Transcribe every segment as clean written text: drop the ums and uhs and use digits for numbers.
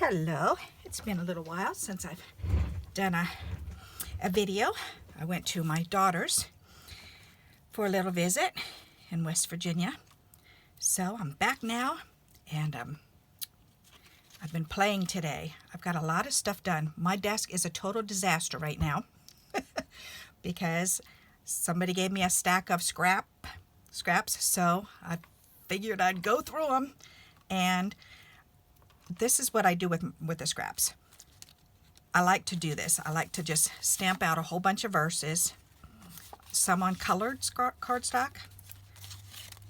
Hello, it's been a little while since I've done a video. I went to my daughter's for a little visit in West Virginia. So I'm back now, and I've been playing today. I've got a lot of stuff done. My desk is a total disaster right now because somebody gave me a stack of scraps, so I figured I'd go through them. And this is what I do with the scraps. I like to do this. I like to just stamp out a whole bunch of verses, some on colored cardstock.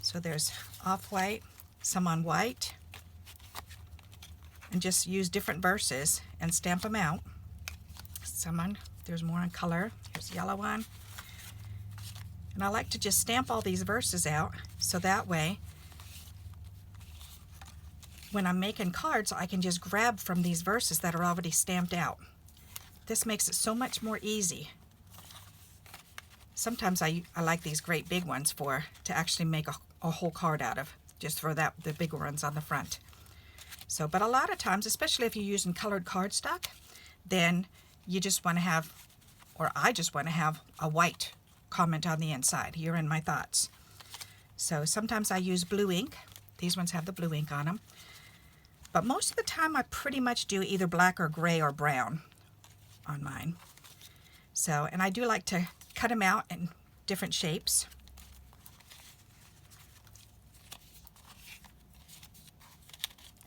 So there's off-white, some on white, and just use different verses and stamp them out. There's more on color. Here's a yellow one. And I like to just stamp all these verses out so that way when I'm making cards, I can just grab from these verses that are already stamped out. This makes it so much more easy. Sometimes I like these great big ones to actually make a whole card out of, just for the bigger ones on the front. So, but a lot of times, especially if you're using colored cardstock, then you just want to have, or I just want to have a white comment on the inside. Here in my thoughts. So sometimes I use blue ink. These ones have the blue ink on them. But most of the time I pretty much do either black or gray or brown on mine. So, and I do like to cut them out in different shapes.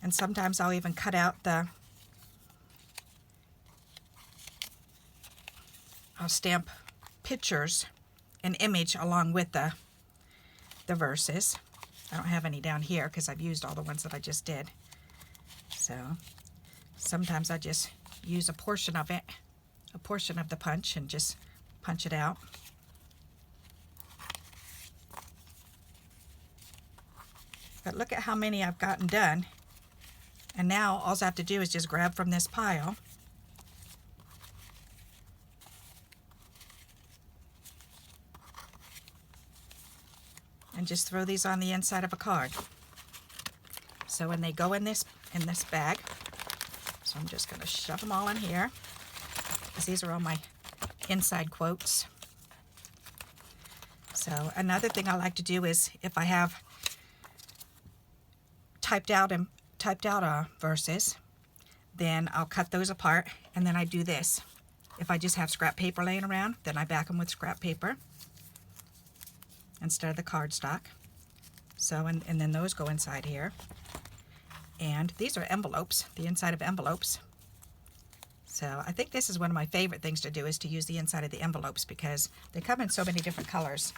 And sometimes I'll even cut out I'll stamp pictures, an image along with the verses. I don't have any down here because I've used all the ones that I just did. So sometimes I just use a portion of it, a portion of the punch, and just punch it out. But look at how many I've gotten done. And now all I have to do is just grab from this pile. And just throw these on the inside of a card. So when they go in this bag, so I'm just going to shove them all in here, because these are all my inside quotes. So another thing I like to do is if I have typed out verses, then I'll cut those apart, and then I do this. If I just have scrap paper laying around, then I back them with scrap paper instead of the cardstock. So, and then those go inside here. And these are envelopes, the inside of envelopes. So I think this is one of my favorite things to do, is to use the inside of the envelopes, because they come in so many different colors.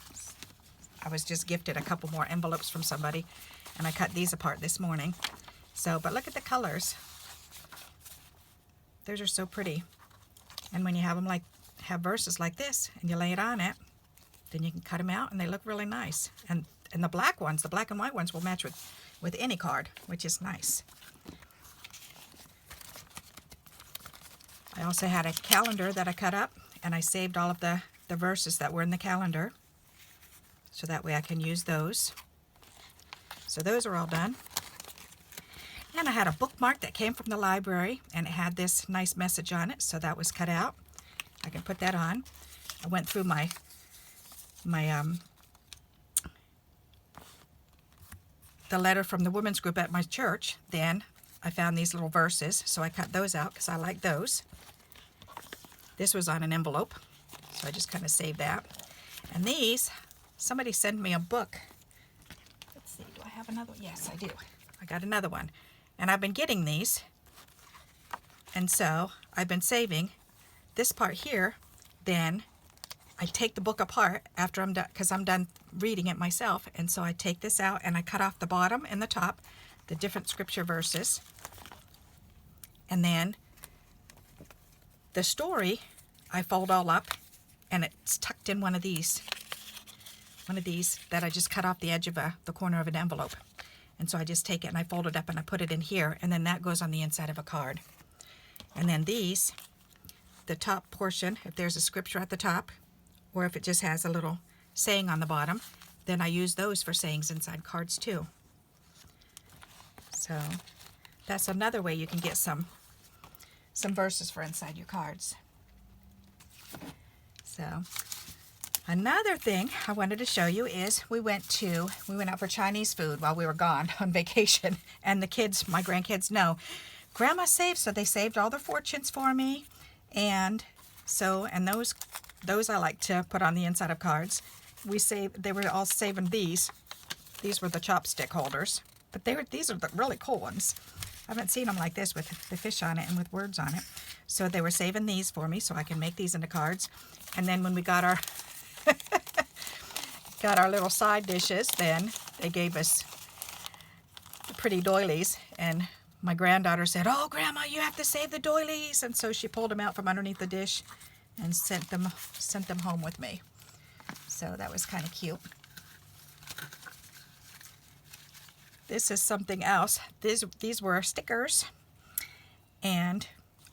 I was just gifted a couple more envelopes from somebody, and I cut these apart this morning. So, but look at the colors. Those are so pretty. And when you have them have verses like this, and you lay it on it, then you can cut them out, and they look really nice. And the black ones, the black and white ones, will match with any card, which is nice. I also had a calendar that I cut up, and I saved all of the verses that were in the calendar, so that way I can use those. So those are all done. And I had a bookmark that came from the library, and it had this nice message on it, so that was cut out. I can put that on. I went through my the letter from the women's group at my church. Then I found these little verses, so I cut those out because I like those. This was on an envelope, so I just kind of saved that. And these, somebody sent me a book. Let's see, do I have another one? Yes, I do. I got another one. And I've been getting these, and so I've been saving this part here. Then I take the book apart after I'm done, because I'm done reading it myself, and so I take this out and I cut off the bottom and the top, the different scripture verses, and then the story I fold all up, and it's tucked in one of these that I just cut off the edge of the corner of an envelope. And so I just take it and I fold it up and I put it in here, and then that goes on the inside of a card. And then these, the top portion, if there's a scripture at the top, or if it just has a little saying on the bottom, then I use those for sayings inside cards too. So that's another way you can get some some verses for inside your cards. So another thing I wanted to show you is we went out for Chinese food while we were gone on vacation, and the kids, my grandkids, know Grandma saved, so they saved all their fortunes for me, and those I like to put on the inside of cards. They were all saving these. These were the chopstick holders, but these are the really cool ones. I haven't seen them like this with the fish on it and with words on it. So they were saving these for me so I can make these into cards. And then when we got our little side dishes, then they gave us pretty doilies, and my granddaughter said, "Oh, Grandma, you have to save the doilies." And so she pulled them out from underneath the dish and sent them home with me. So that was kind of cute. This is something else. These were stickers, and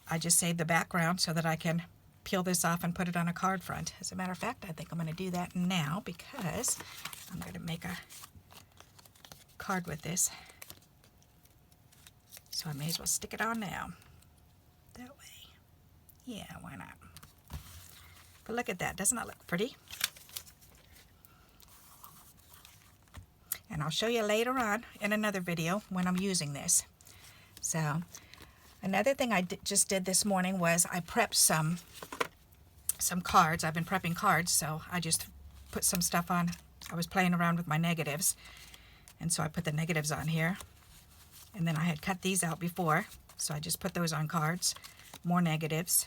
I just saved the background so that I can peel this off and put it on a card front. As a matter of fact, I think I'm going to do that now because I'm going to make a card with this. So I may as well stick it on now. That way. Yeah, why not? But look at that. Doesn't that look pretty? And I'll show you later on in another video when I'm using this. So another thing I just did this morning was I prepped some cards. I've been prepping cards, so I just put some stuff on. I was playing around with my negatives, and so I put the negatives on here. And then I had cut these out before, so I just put those on cards. More negatives.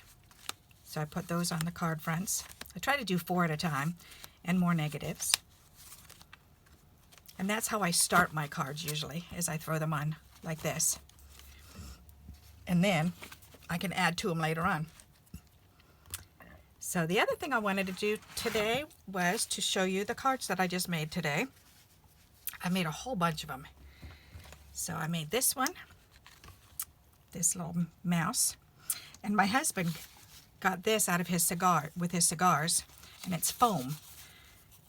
So I put those on the card fronts. I try to do 4 at a time, and more negatives. And that's how I start my cards usually, is I throw them on like this. And then I can add to them later on. So the other thing I wanted to do today was to show you the cards that I just made today. I made a whole bunch of them. So I made this one, this little mouse, and my husband got this out of his cigars, and it's foam,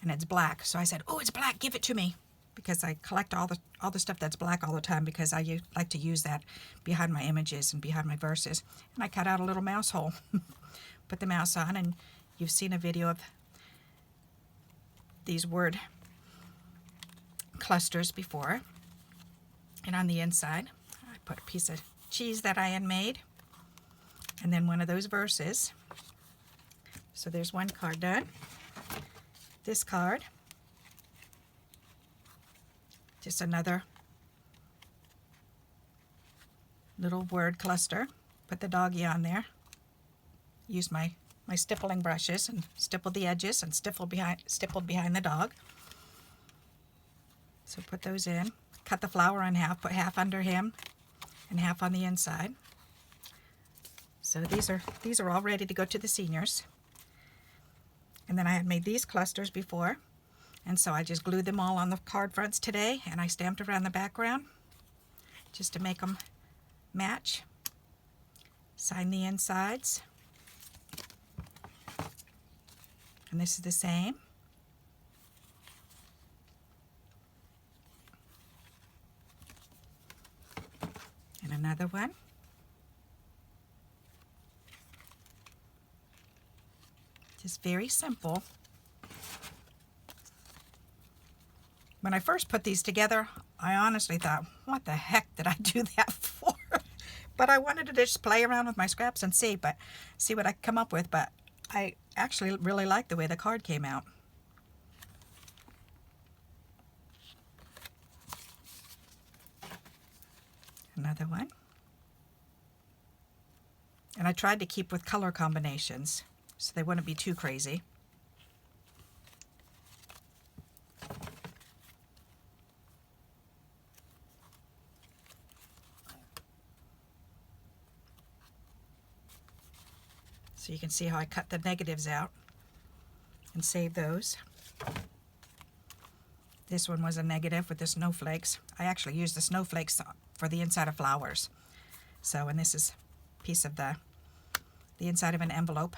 and it's black. So I said, "Oh, it's black, give it to me," because I collect all the stuff that's black all the time because I like to use that behind my images and behind my verses. And I cut out a little mouse hole, put the mouse on, and you've seen a video of these word clusters before. And on the inside, I put a piece of cheese that I had made, and then one of those verses. So there's one card done. This card, just another little word cluster. Put the doggy on there. Use my stippling brushes and stippled the edges and stippled behind the dog. So put those in. Cut the flower in half, put half under him and half on the inside. So these are all ready to go to the seniors. And then I had made these clusters before, and so I just glued them all on the card fronts today, and I stamped around the background just to make them match. Sign the insides. And this is the same. And another one. Just very simple. When I first put these together, I honestly thought, what the heck did I do that for? But I wanted to just play around with my scraps and see what I come up with. But I actually really like the way the card came out. Another one. And I tried to keep with color combinations so they wouldn't be too crazy. So you can see how I cut the negatives out and save those. This one was a negative with the snowflakes. I actually used the snowflakes for the inside of flowers. So, and this is a piece of the inside of an envelope.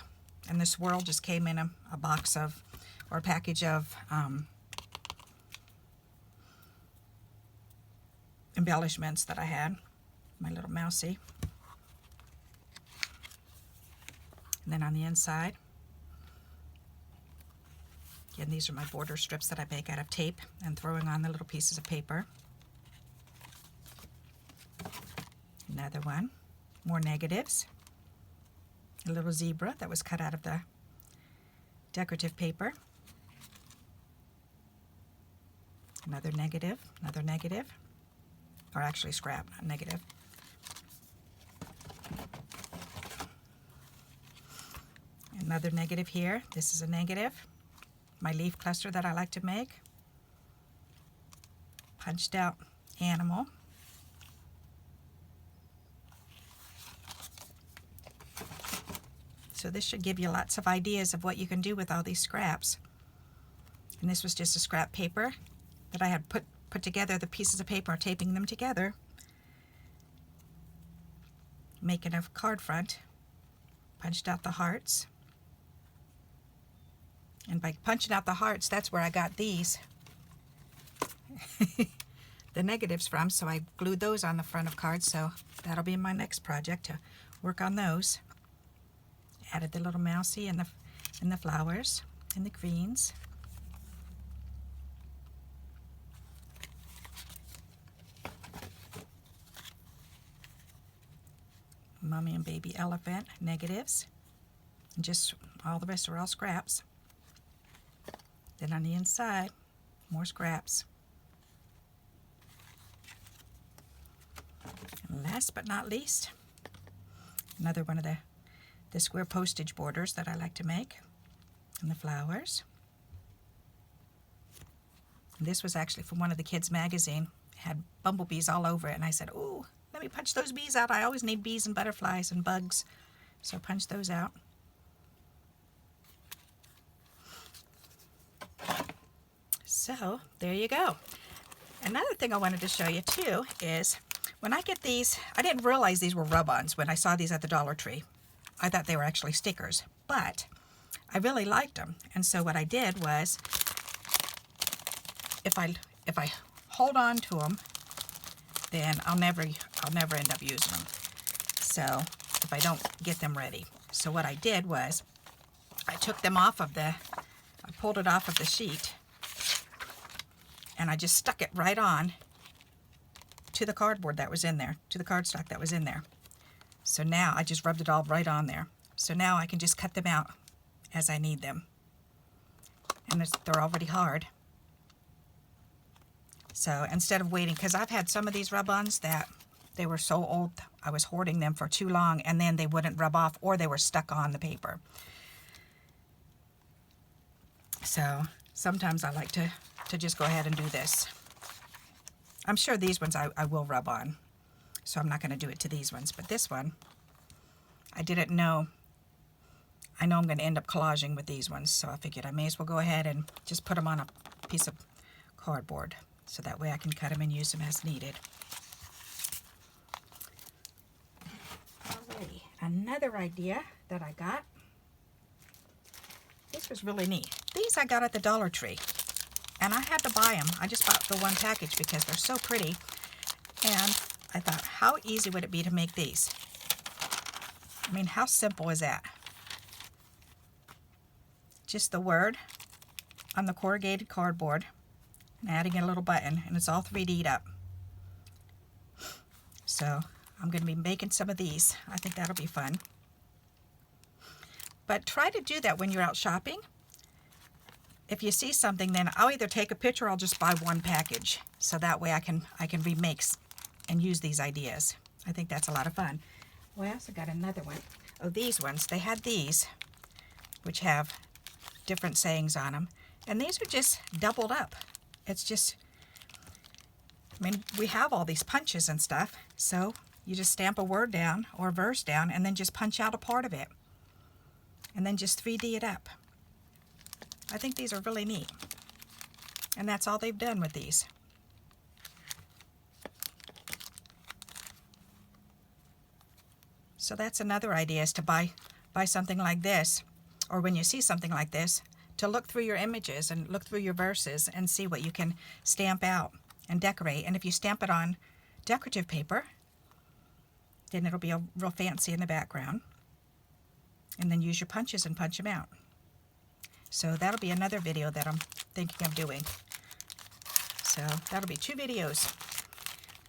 And the swirl just came in a box of, or a package of embellishments that I had. My little mousey. And then on the inside, again, these are my border strips that I make out of tape and throwing on the little pieces of paper. Another one, more negatives. A little zebra that was cut out of the decorative paper. Another negative, or actually scrap, not negative. Another negative here. This is a negative. My leaf cluster that I like to make. Punched out animal. So this should give you lots of ideas of what you can do with all these scraps. And this was just a scrap paper that I had put together, the pieces of paper, taping them together, making a card front. Punched out the hearts. And by punching out the hearts, that's where I got these, the negatives from. So I glued those on the front of cards. So that'll be my next project, to work on those. Added the little mousey and the flowers and the greens. Mommy and baby elephant negatives. And just all the rest are all scraps. Then on the inside, more scraps. And last but not least, another one of the square postage borders that I like to make, and the flowers. And this was actually from one of the kids' magazine. It had bumblebees all over it, and I said, "Ooh, let me punch those bees out. I always need bees and butterflies and bugs." So I punched those out. So there you go. Another thing I wanted to show you too is when I get these, I didn't realize these were rub-ons when I saw these at the Dollar Tree. I thought they were actually stickers, but I really liked them. And so what I did was, if I hold on to them, then I'll never end up using them. So if I don't get them ready. So what I did was, I took them off of I pulled it off of the sheet, and I just stuck it right on to the cardboard that was in there, to the cardstock that was in there. So now I just rubbed it all right on there. So now I can just cut them out as I need them. And they're already hard. So instead of waiting, because I've had some of these rub-ons that they were so old, I was hoarding them for too long, and then they wouldn't rub off, or they were stuck on the paper. So sometimes I like to just go ahead and do this. I'm sure these ones I will rub on, so I'm not going to do it to these ones. But this one, I didn't know. I know I'm going to end up collaging with these ones, so I figured I may as well go ahead and just put them on a piece of cardboard, so that way I can cut them and use them as needed. Alrighty, another idea that I got. This was really neat. These I got at the Dollar Tree, and I had to buy them. I just bought the one package because they're so pretty, and I thought, how easy would it be to make these? I mean, how simple is that? Just the word on the corrugated cardboard and adding a little button, and it's all 3D'd up. So I'm going to be making some of these. I think that'll be fun. But try to do that when you're out shopping. If you see something, then I'll either take a picture or I'll just buy one package. So that way I can remake and use these ideas. I think that's a lot of fun. Well, I also got another one. Oh, these ones. They had these, which have different sayings on them. And these are just doubled up. It's just, I mean, we have all these punches and stuff. So you just stamp a word down or a verse down and then just punch out a part of it. And then just 3D it up. I think these are really neat. And that's all they've done with these. So that's another idea, is to buy something like this, or when you see something like this, to look through your images and look through your verses and see what you can stamp out and decorate. And if you stamp it on decorative paper, then it'll be real fancy in the background. and then use your punches and punch them out. So that'll be another video that I'm thinking of doing. So that'll be 2 videos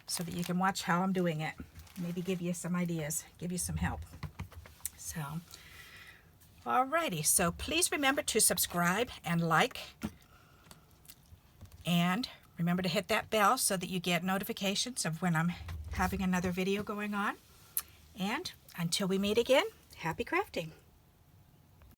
so that you can watch how I'm doing it. Maybe give you some ideas, give you some help. So, alrighty, so please remember to subscribe and like. And remember to hit that bell so that you get notifications of when I'm having another video going on. And until we meet again, happy crafting.